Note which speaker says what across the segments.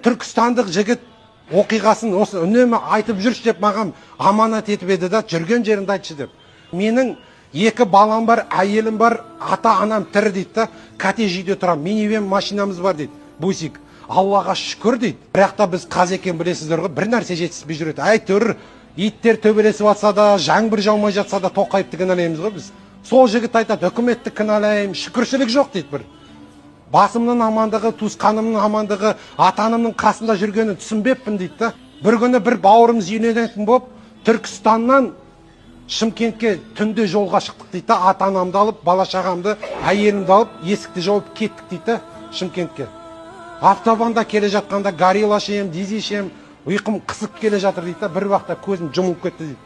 Speaker 1: Түркістандық жігіт оқиғасын осы үнемі айтып жүрші деп маған аманат етіп еді да, жүрген жерінде айтшы деп. Менің 2 балам бар, әйелім бар, ата-анам тірі дейді да, коттедж үйде тұрам, минивэн машинамыз бар дейді, бусик. Аллаға шүкір дейді. Бірақ та біз қаз екен білесіздер ғой, бір нәрсе жетіспей жүреді. Әйтеуір иттер төбелесіп жатса да, жаңбыр жаумай жатса да Тоқаевты кінәлаймыз ғой біз. Сол жігіт айтады, үкіметті кінәлаймын, шүкіршілік жоқ дейді бір. Басымның амандығы, туысқанымның амандығы, ата-анамның қасында жүргенін түсінбеппін дейді да. Бір күні бір бауырымыз үйленетін болып, Түркістаннан Шымкентке түнде жолға шықтық дейді да, ата-анамды алып, бала-шағамды, әйелімді алып, есікті жауып кеттік дейді да, Шымкентке. Автобанда келе жатқанда горилла ішем, дизи ішем, ұйқым қысып келе жатыр дейді да, бір уақытта көзім жұмылып кетті дейді.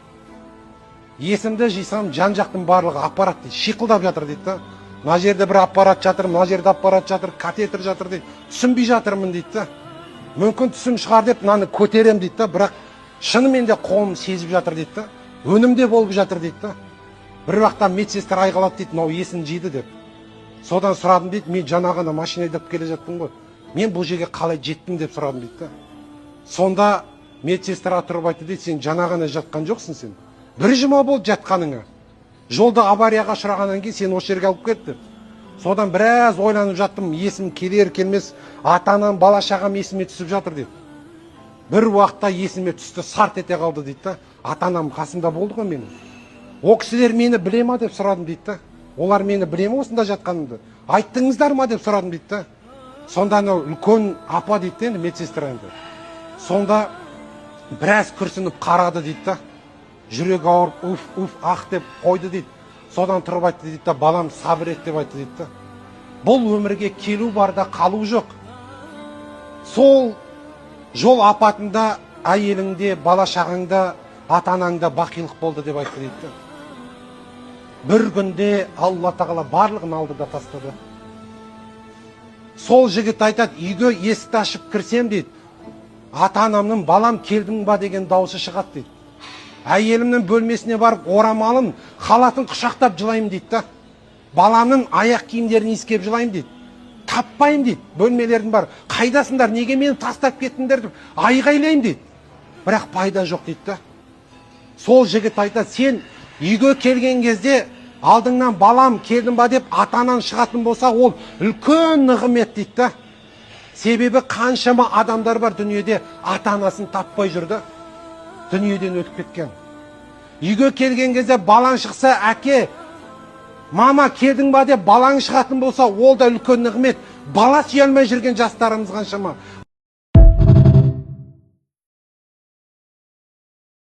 Speaker 1: Есімді жисам, жан-жақтың барлығы аппарат дейді, шиқылдап жатыр дейді да. Мына жерде бір аппарат жатыр, мына жерде аппарат жатыр, катетр жатыр дейді. Түсінбей жатырмын дейді да. Мүмкін түсім шығар деп мынаны көтерем дейді да, бірақ шынымен де қолым сезіп жатыр дейді да. Өнімде болып жатыр дейді да. Бір уақытта медсестра айғалады дейді, мынау есін жиды деп. Содан сұрадым дейді, мен жаңа ғана машина айдап келе жаттым ғой. Мен бұл жерге қалай жеттім деп сұрадым дейді да. Сонда медсестра тұрып айтты дейді, сен жаңа ғана жатқан жоқсың сен. Бір жұма болды жатқаныңа. Жолда аварияға ұшырағаннан кейін сен осы жерге алып кет деп. Содан біраз ойланып жаттым, есім келер келмес, ата-анам, бала-шағам есіме түсіп жатыр дейді. Бір уақытта есіме түсті, сарт ете қалды дейді да. Ата-анам қасымда болды ғой менің. О кісілер мені біле ма деп сұрадым дейді да. Олар мені біле ме осында жатқанымды? Айттыңыздар ма деп сұрадым дейді да. Сонда үлкен апа дейді енді медсестра енді. Сонда біраз күрсініп қарады дейді да. Жүрек ауырып, уф, ах деп қойды дейді. Содан тұрып айтты дейді да, балам сабыр ет деп айтты дейді да. Бұл өмірге келу барда қалу жоқ. Сол жол апатында әйеліңде, бала-шағаңда, ата-анаңда бақилық болды деп айтты дейді да. Бір күнде Алла тағала барлығын алды да тастады. Сол жігіт айтады, үйге есікті ашып кірсем дейді, ата-анамның балам келдің ба деген дауысы шығады дейді. Әйелімнің бөлмесіне барып орамалын, халатын құшақтап жылаймын дейді да. Баламның аяқ киімдерін иіскеп жылаймын дейді. Таппаймын дейді, бөлмелердің бар. Қайдасыңдар, неге мені тастап кеттіңдер деп айғайлаймын дейді. Бірақ пайда жоқ дейді да. Сол жігіт айтады, сен үйге келген кезде алдыңнан балам келдің ба деп ата-анан шығатын болса, ол үлкен нығмет дейді да. Себебі қаншама адамдар бар дүниеде ата-анасын таппай жүрді. Дүниеден өтіп кеткен. Үйге келген кезде балаң шықса, әке, мама келдің ба деп балаң шығатын болса, ол да үлкен нығмет. Бала сүйе алмай жүрген жастарымыз қаншама.